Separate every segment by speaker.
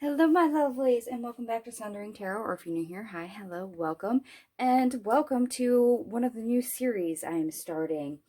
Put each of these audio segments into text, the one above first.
Speaker 1: Hello, my lovelies, and welcome back to Sundering Tarot. Or if you're new here, hi, hello, welcome, and welcome to one of the new series I'm starting.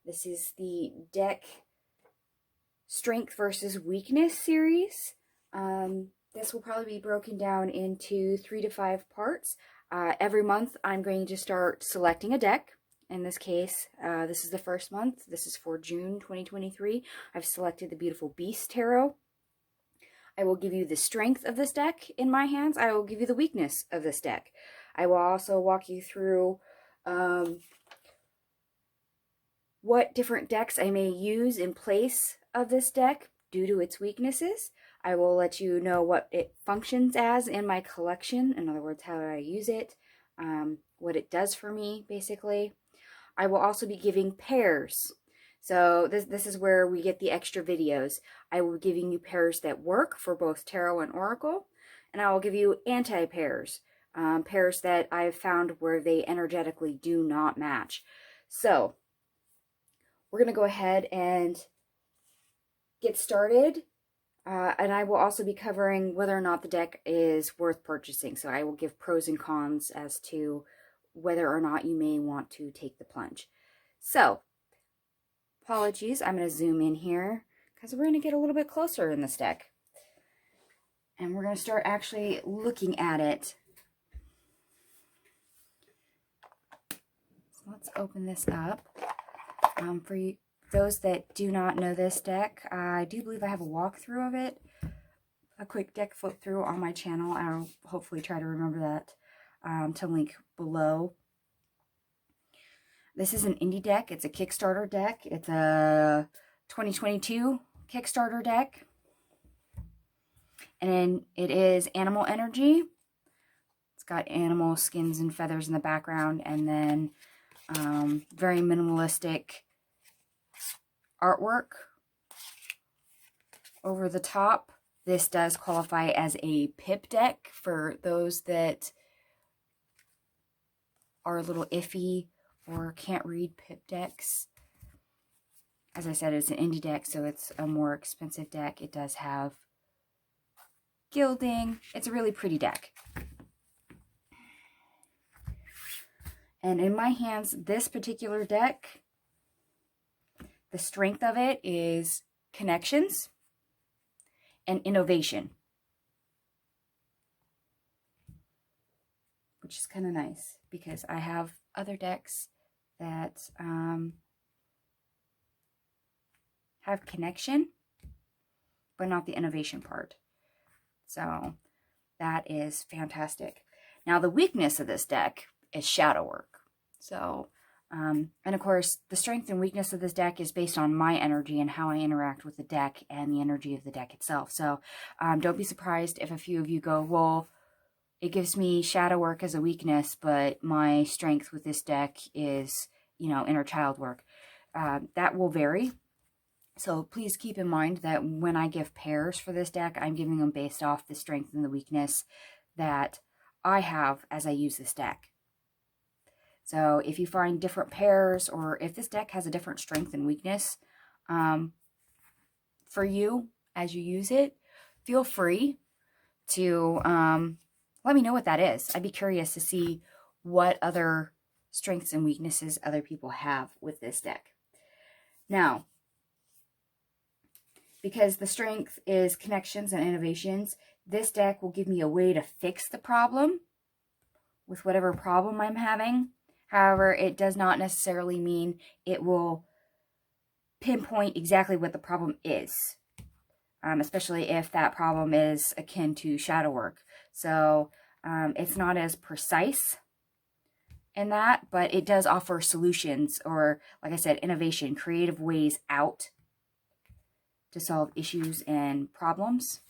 Speaker 1: This is the deck Strength versus Weakness series. This will probably be broken down into 3 to 5 parts. Every month, I'm going to start selecting a deck. In this case, this is the first month. This is for June 2023. I've selected the beautiful Beast Tarot. I will give you the strength of this deck in my hands. I will give you the weakness of this deck. I will also walk you through what different decks I may use in place of this deck due to its weaknesses. I will let you know what it functions as in my collection. In other words, how I use it, what it does for me, basically. I will also be giving pairs. So this is where we get the extra videos. I will be giving you pairs that work for both tarot and oracle, and I will give you anti-pairs, pairs that I've found where they energetically do not match. So we're going to go ahead and get started, and I will also be covering whether or not the deck is worth purchasing. So I will give pros and cons as to whether or not you may want to take the plunge. So apologies, I'm going to zoom in here because we're going to get a little bit closer in this deck. And we're going to start actually looking at it. So let's open this up. For those that do not know this deck, I do believe I have a walkthrough of it. A quick deck flip through on my channel. I'll hopefully try to remember that to link below. This is an indie deck. It's a Kickstarter deck. It's a 2022 Kickstarter deck. And it is animal energy. It's got animal skins and feathers in the background. And then very minimalistic artwork over the top. This does qualify as a pip deck for those that are a little iffy or can't read pip decks. As I said, it's an indie deck, so it's a more expensive deck. It does have gilding. It's a really pretty deck. And in my hands, this particular deck, the strength of it is connections and innovation, which is kind of nice because I have other decks that have connection, but not the innovation part. So that is fantastic. Now the weakness of this deck is shadow work. So, and of course, the strength and weakness of this deck is based on my energy and how I interact with the deck and the energy of the deck itself. So don't be surprised if a few of you go, well, it gives me shadow work as a weakness, but my strength with this deck is, inner child work. That will vary. So please keep in mind that when I give pairs for this deck, I'm giving them based off the strength and the weakness that I have as I use this deck. So if you find different pairs, or if this deck has a different strength and weakness for you as you use it, feel free to let me know what that is. I'd be curious to see what other strengths and weaknesses other people have with this deck. Now, because the strength is connections and innovations, this deck will give me a way to fix the problem with whatever problem I'm having. However, it does not necessarily mean it will pinpoint exactly what the problem is, especially if that problem is akin to shadow work. So it's not as precise in that, but it does offer solutions, or like I said, innovation, creative ways out to solve issues and problems,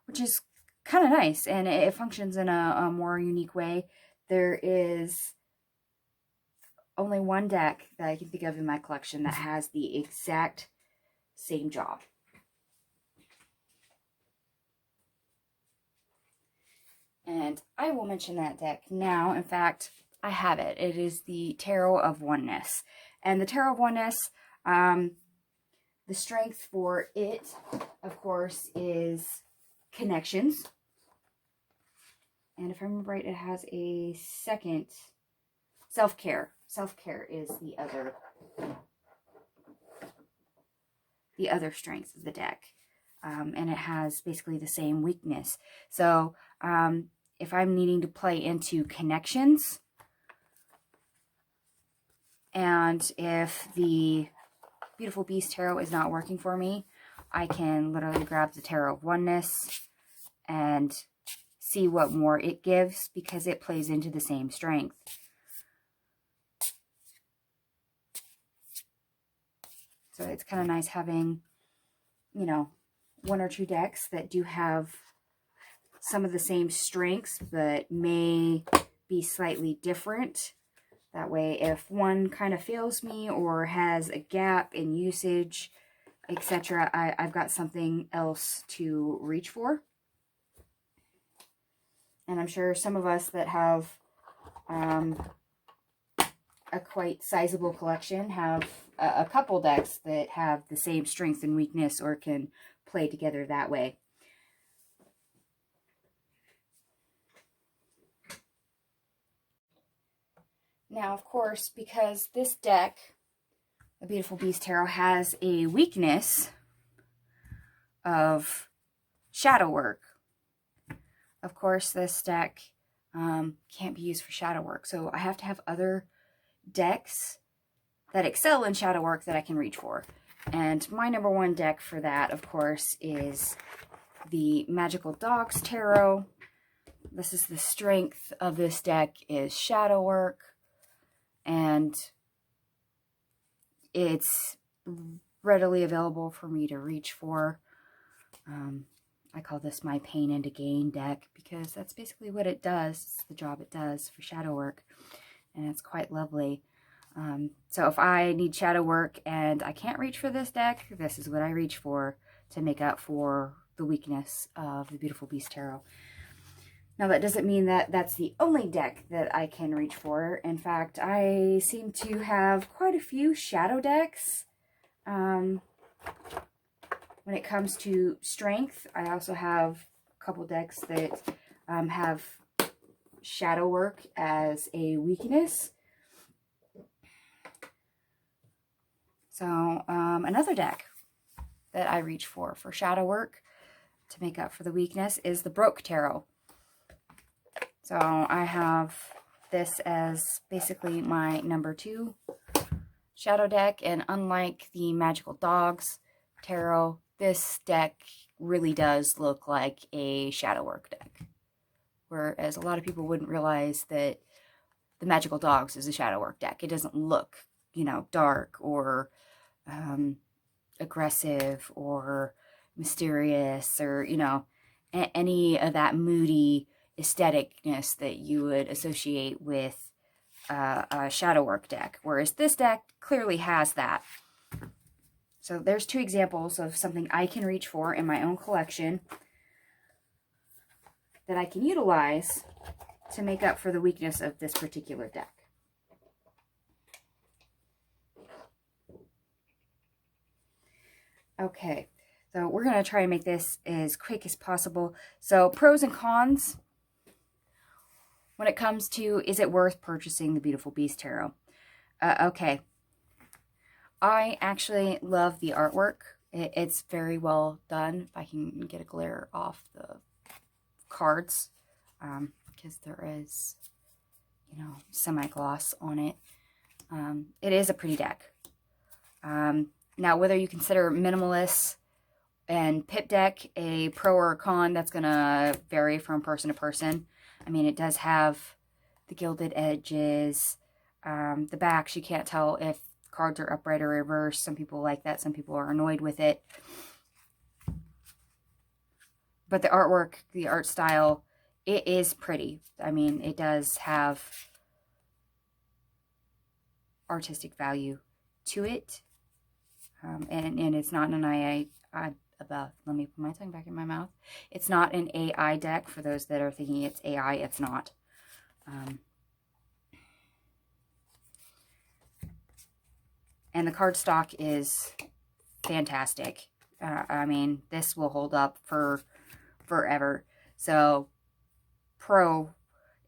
Speaker 1: which is kind of nice, and it functions in a more unique way. There is only one deck that I can think of in my collection that has the exact same job. And I will mention that deck now. In fact, I have it. It is the Tarot of Oneness. And the Tarot of Oneness, the strength for it, of course, is Connections. And if I remember right, it has a second, Self-Care. Self-Care is the other strength of the deck. And it has basically the same weakness. So if I'm needing to play into Connections, and if the Beautiful Beast Tarot is not working for me, I can literally grab the Tarot of Oneness and see what more it gives, because it plays into the same strength. So it's kind of nice having, you know, one or two decks that do have some of the same strengths, but may be slightly different. That way, if one kind of fails me or has a gap in usage, etc., I've got something else to reach for. And I'm sure some of us that have a quite sizable collection have a couple decks that have the same strength and weakness, or can play together that way. Now, of course, because this deck, the Beautiful Beast Tarot, has a weakness of shadow work, of course, this deck can't be used for shadow work. So I have to have other decks that excel in shadow work that I can reach for. And my number one deck for that, of course, is the Magical Dogs Tarot. This is the strength of this deck, is shadow work. And it's readily available for me to reach for. I call this my Pain into Gain deck, because that's basically what it does. It's the job it does for shadow work, and it's quite lovely. So if I need shadow work and I can't reach for this deck, this is what I reach for to make up for the weakness of the Beautiful Beast Tarot. Now, that doesn't mean that that's the only deck that I can reach for. In fact, I seem to have quite a few shadow decks. When it comes to strength, I also have a couple decks that have shadow work as a weakness. So another deck that I reach for shadow work to make up for the weakness is the Broke Tarot. So I have this as basically my number 2 shadow deck, and unlike the Magical Dogs Tarot, this deck really does look like a shadow work deck. Whereas a lot of people wouldn't realize that the Magical Dogs is a shadow work deck. It doesn't look, you know, dark or aggressive or mysterious, or, you know, any of that moody aestheticness that you would associate with a shadow work deck. Whereas this deck clearly has that. So there's 2 examples of something I can reach for in my own collection that I can utilize to make up for the weakness of this particular deck. Okay, so we're going to try and make this as quick as possible. So pros and cons when it comes to, is it worth purchasing the Beautiful Beast Tarot? Okay. I actually love the artwork. It's very well done. If I can get a glare off the cards, because there is, you know, semi-gloss on it. It is a pretty deck. Now, whether you consider minimalist and pip deck a pro or a con, that's going to vary from person to person. I mean, it does have the gilded edges. The backs, you can't tell if cards are upright or reversed. Some people like that. Some people are annoyed with it. But the artwork, the art style, it is pretty. I mean, it does have artistic value to it. And it's not an let me put my tongue back in my mouth. It's not an AI deck. For those that are thinking it's AI, it's not. And the cardstock is fantastic. I mean, this will hold up for forever. So Pro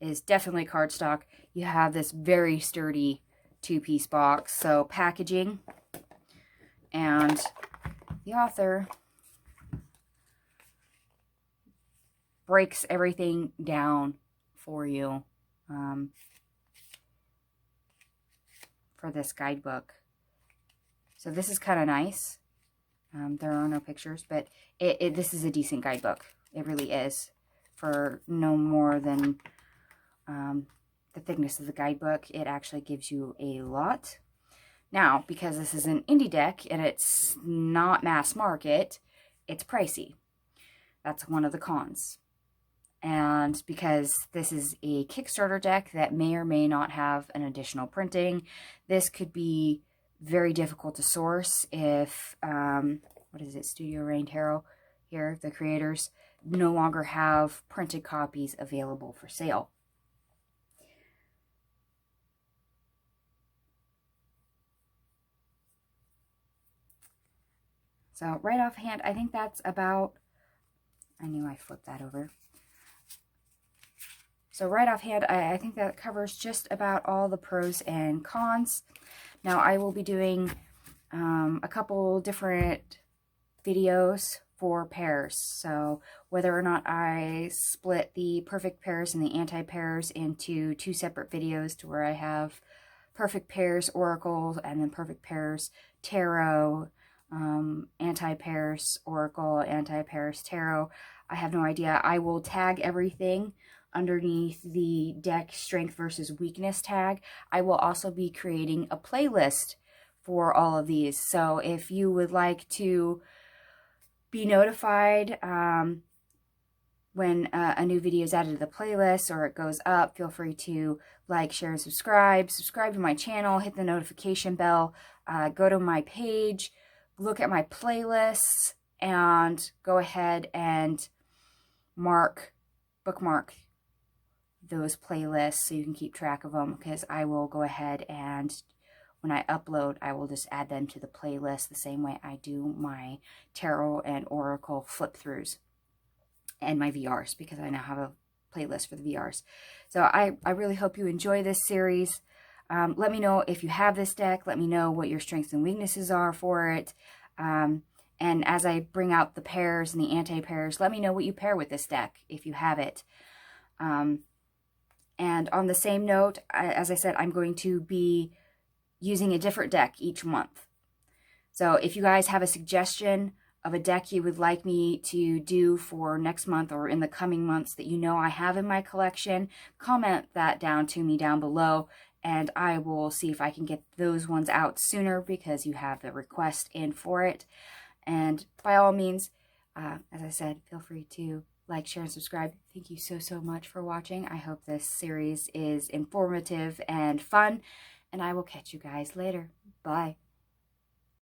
Speaker 1: is definitely cardstock. You have this very sturdy 2-piece box. So packaging, and the author breaks everything down for you for this guidebook. So this is kind of nice. There are no pictures, but this is a decent guidebook. It really is, for no more than the thickness of the guidebook. It actually gives you a lot. Now, because this is an indie deck and it's not mass market, it's pricey. That's one of the cons. And because this is a Kickstarter deck that may or may not have an additional printing, this could be very difficult to source if, what is it, Studio Rain Tarot here, the creators, no longer have printed copies available for sale. So right offhand, I think that's about, I knew I flipped that over. So right offhand, I think that covers just about all the pros and cons. Now I will be doing a couple different videos for pairs. So whether or not I split the perfect pairs and the anti-pairs into 2 separate videos, to where I have perfect pairs Oracle and then perfect pairs Tarot, anti-pairs Oracle, anti-pairs Tarot, I have no idea. I will tag everything underneath the deck strength versus weakness tag. I will also be creating a playlist for all of these. So if you would like to be notified when a new video is added to the playlist or it goes up, feel free to like, share, and subscribe. Subscribe to my channel, hit the notification bell, go to my page, look at my playlists, and go ahead and bookmark those playlists so you can keep track of them, because I will go ahead and when I upload, I will just add them to the playlist the same way I do my Tarot and Oracle flip throughs and my VRs, because I now have a playlist for the VRs. So I really hope you enjoy this series. Let me know if you have this deck. Let me know what your strengths and weaknesses are for it. And as I bring out the pairs and the anti-pairs, let me know what you pair with this deck if you have it. And on the same note, as I said, I'm going to be using a different deck each month. So if you guys have a suggestion of a deck you would like me to do for next month or in the coming months that you know I have in my collection, comment that down to me down below, and I will see if I can get those ones out sooner because you have the request in for it. And by all means, as I said, feel free to like, share, and subscribe. Thank you so much for watching. I hope this series is informative and fun, and I will catch you guys later. Bye.